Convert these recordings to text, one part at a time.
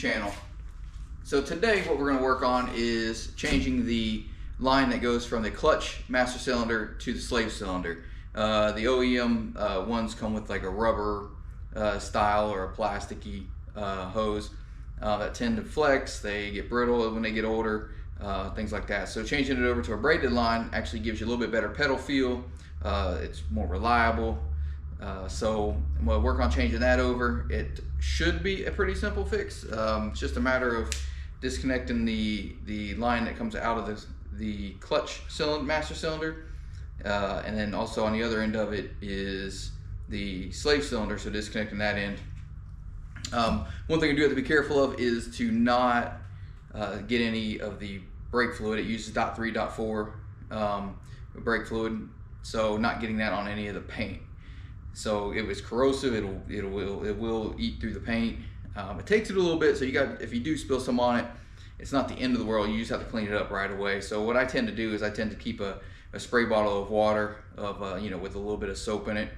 channel. So today what we're going to work on is changing the line that goes from the clutch master cylinder to the slave cylinder. The OEM ones come with like a rubber style or a plasticky hose that tend to flex. They get brittle when they get older, things like that. So changing it over to a braided line actually gives you a little bit better pedal feel. It's more reliable. So we'll work on changing that over. It should be a pretty simple fix. It's just a matter of disconnecting the line that comes out of the clutch cylinder, master cylinder, and then also on the other end of it is the slave cylinder, so disconnecting that end. One thing you do have to be careful of is to not get any of the brake fluid. It uses .3, .4 brake fluid, so not getting that on any of the paint. So if it's corrosive, it will eat through the paint. It takes it a little bit, so if you do spill some on it, it's not the end of the world. You just have to clean it up right away. So what I tend to do is I tend to keep a spray bottle of water with a little bit of soap in it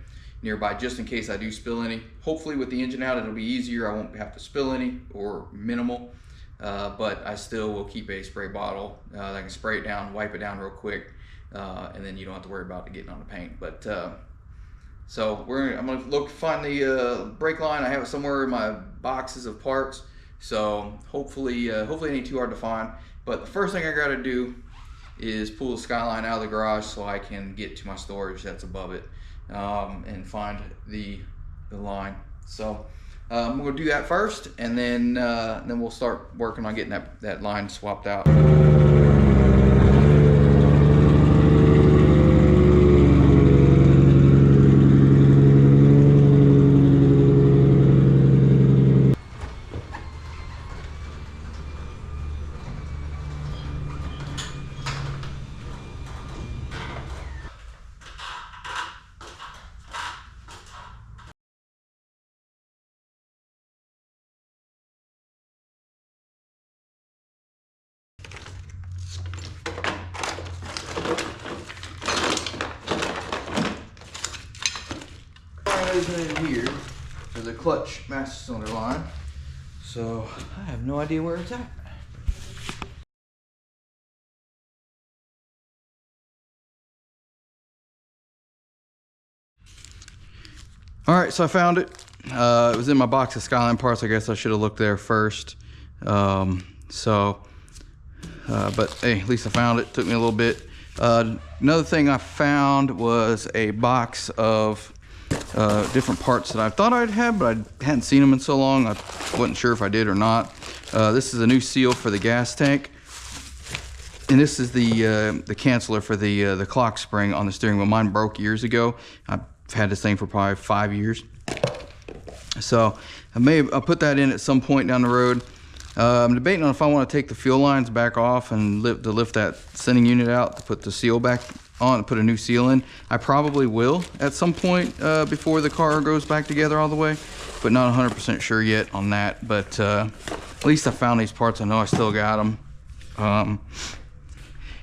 nearby, just in case I do spill any. Hopefully with the engine out it'll be easier. I won't have to spill any, or minimal, but I still will keep a spray bottle that I can spray it down, wipe it down real quick, and then you don't have to worry about it getting on the paint. But so I'm gonna find the brake line. I have it somewhere in my boxes of parts, so hopefully it ain't too hard to find. But the first thing I gotta do is pull the Skyline out of the garage so I can get to my storage that's above it, and find the line. So I'm gonna do that first, and then we'll start working on getting that line swapped out. In here for the clutch master cylinder line, so I have no idea where it's at. All right, so I found it. It was in my box of Skyline parts. I guess I should have looked there first. But hey, at least I found it. Took me a little bit. Another thing I found was a box of different parts that I thought I'd have, but I hadn't seen them in so long. I wasn't sure if I did or not. This is a new seal for the gas tank, and this is the canceller for the clock spring on the steering wheel. Mine broke years ago. I've had this thing for probably 5 years, so I'll put that in at some point down the road. I'm debating on if I want to take the fuel lines back off and lift that sending unit out to put the seal back on and put a new seal in. I probably will at some point before the car goes back together all the way, but not 100% sure yet on that. But at least I found these parts. I know I still got them.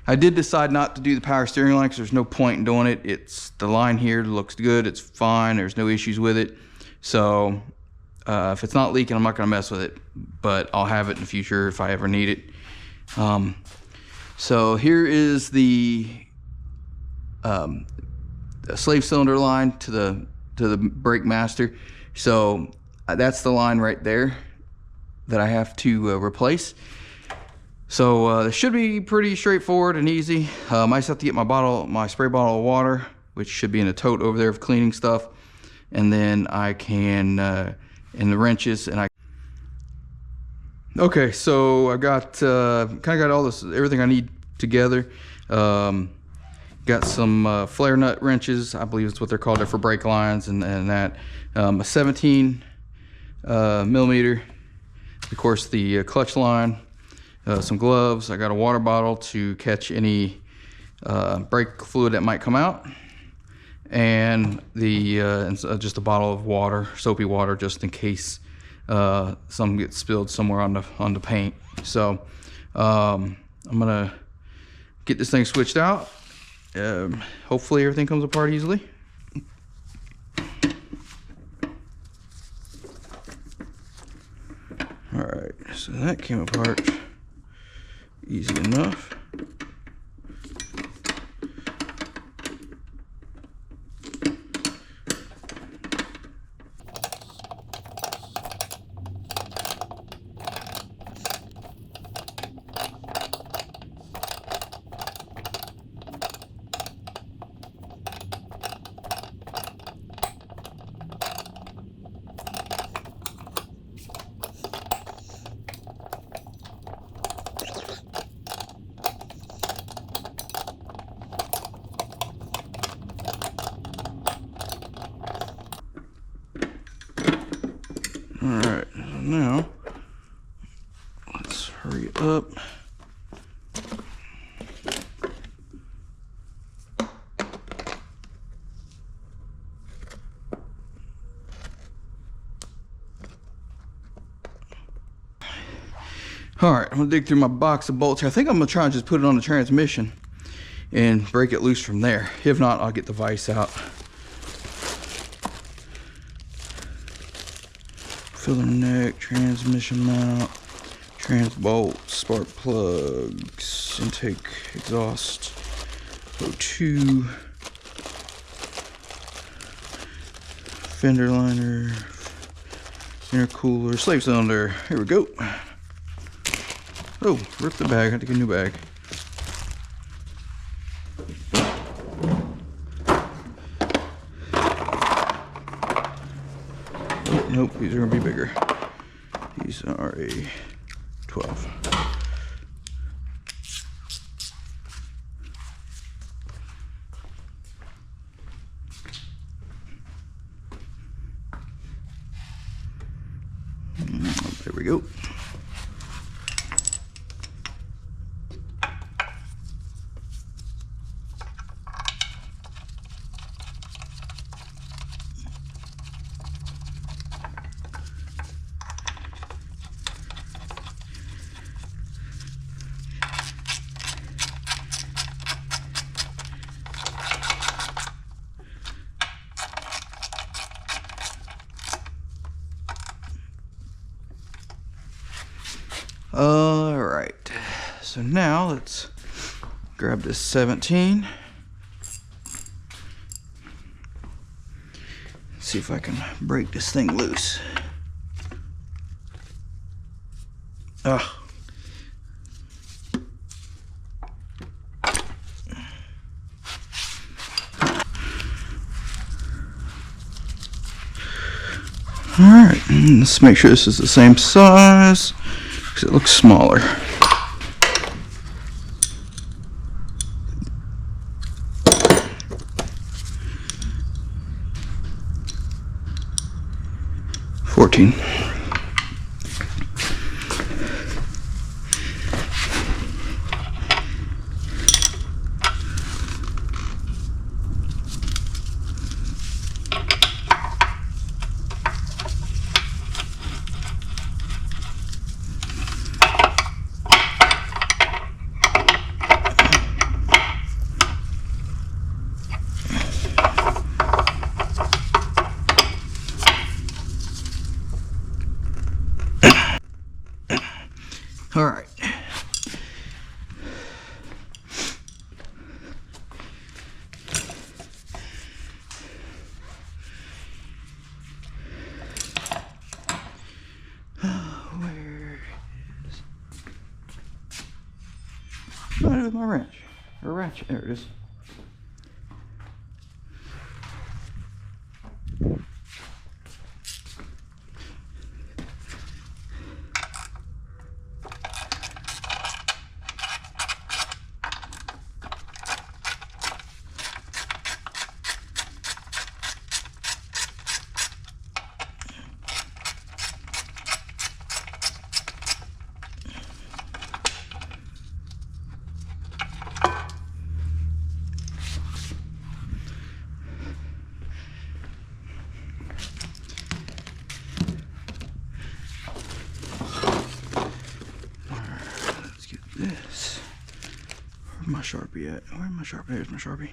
I did decide not to do the power steering line because there's no point in doing it. It's the line here looks good. It's fine. There's no issues with it. So if it's not leaking, I'm not going to mess with it, but I'll have it in the future if I ever need it. So here is the slave cylinder line to the brake master. So that's the line right there that I have to replace. So it should be pretty straightforward and easy. I just have to get my spray bottle of water, which should be in a tote over there of cleaning stuff, and then I can in the wrenches, and okay, so I got kind of got all this, everything I need together. Got some flare nut wrenches, I believe it's what they're called. They're for brake lines and that. A 17 millimeter, of course, the clutch line, some gloves. I got a water bottle to catch any brake fluid that might come out, and just a bottle of water, soapy water, just in case some gets spilled somewhere on the paint. So I'm gonna get this thing switched out. Hopefully everything comes apart easily. All right. So that came apart easy enough. Alright, so now let's hurry up. Alright, I'm gonna dig through my box of bolts here. I think I'm gonna try and just put it on the transmission and break it loose from there. If not, I'll get the vise out. Filler neck, transmission mount, trans bolts, spark plugs, intake, exhaust, O2, fender liner, intercooler, slave cylinder. Here we go. Oh, rip the bag. I have to get a new bag. Oh, nope, these are gonna be bigger. These are a 12. There we go. Alright, so now let's grab this 17. See if I can break this thing loose. Ah. Alright, let's make sure this is the same size, because it looks smaller. $14. All right. Where is my wrench? Or ratchet? There it is. This. Where's my Sharpie at? Where's my Sharpie? There's my Sharpie.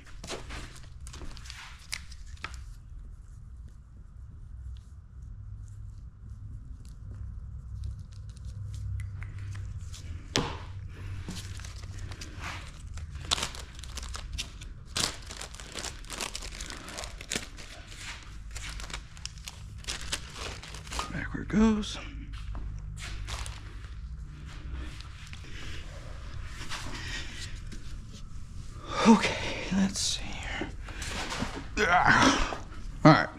back where it goes. Okay, let's see here. All right.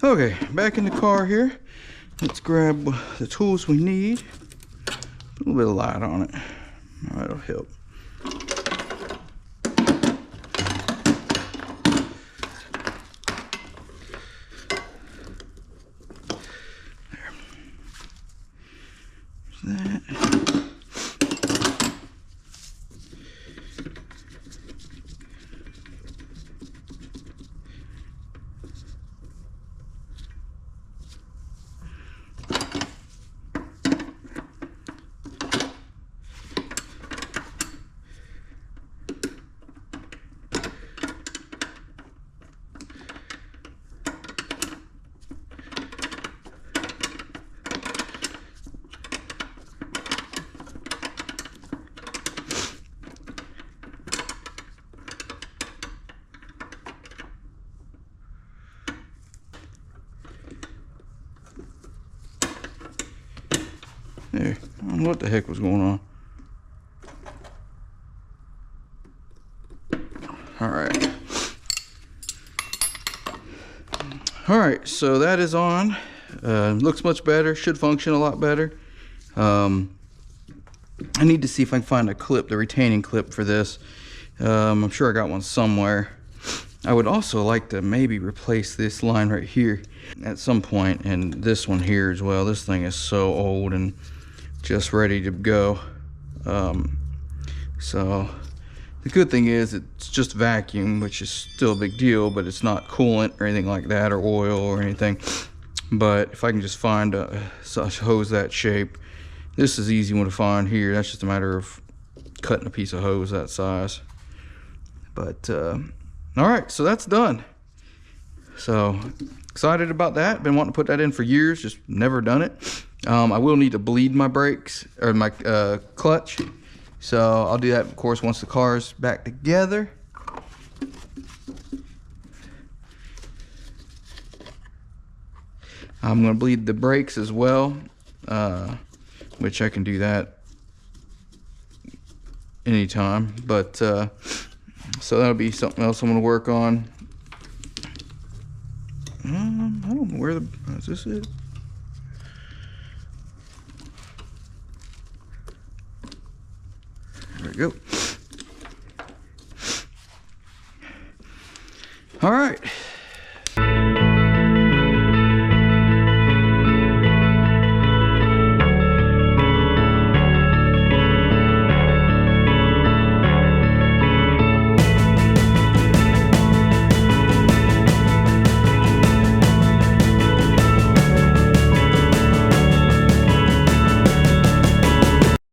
Okay, back in the car here. Let's grab the tools we need. A little bit of light on it. That'll help. There's that. There. I don't know what the heck was going on. Alright. Alright, so that is on. Looks much better. Should function a lot better. I need to see if I can find a clip, the retaining clip for this. I'm sure I got one somewhere. I would also like to maybe replace this line right here at some point, and this one here as well. This thing is so old and just ready to go. So the good thing is it's just vacuum, which is still a big deal, but it's not coolant or anything like that, or oil or anything. But if I can just find a hose that shape, this is an easy one to find here. That's just a matter of cutting a piece of hose that size. But all right, so that's done. So excited about that. Been wanting to put that in for years, just never done it. I will need to bleed my brakes or my clutch, so I'll do that, of course, once the car's back together. I'm going to bleed the brakes as well, which I can do that anytime. But so that'll be something else I'm going to work on. I don't know where the is this it? There we go. All right,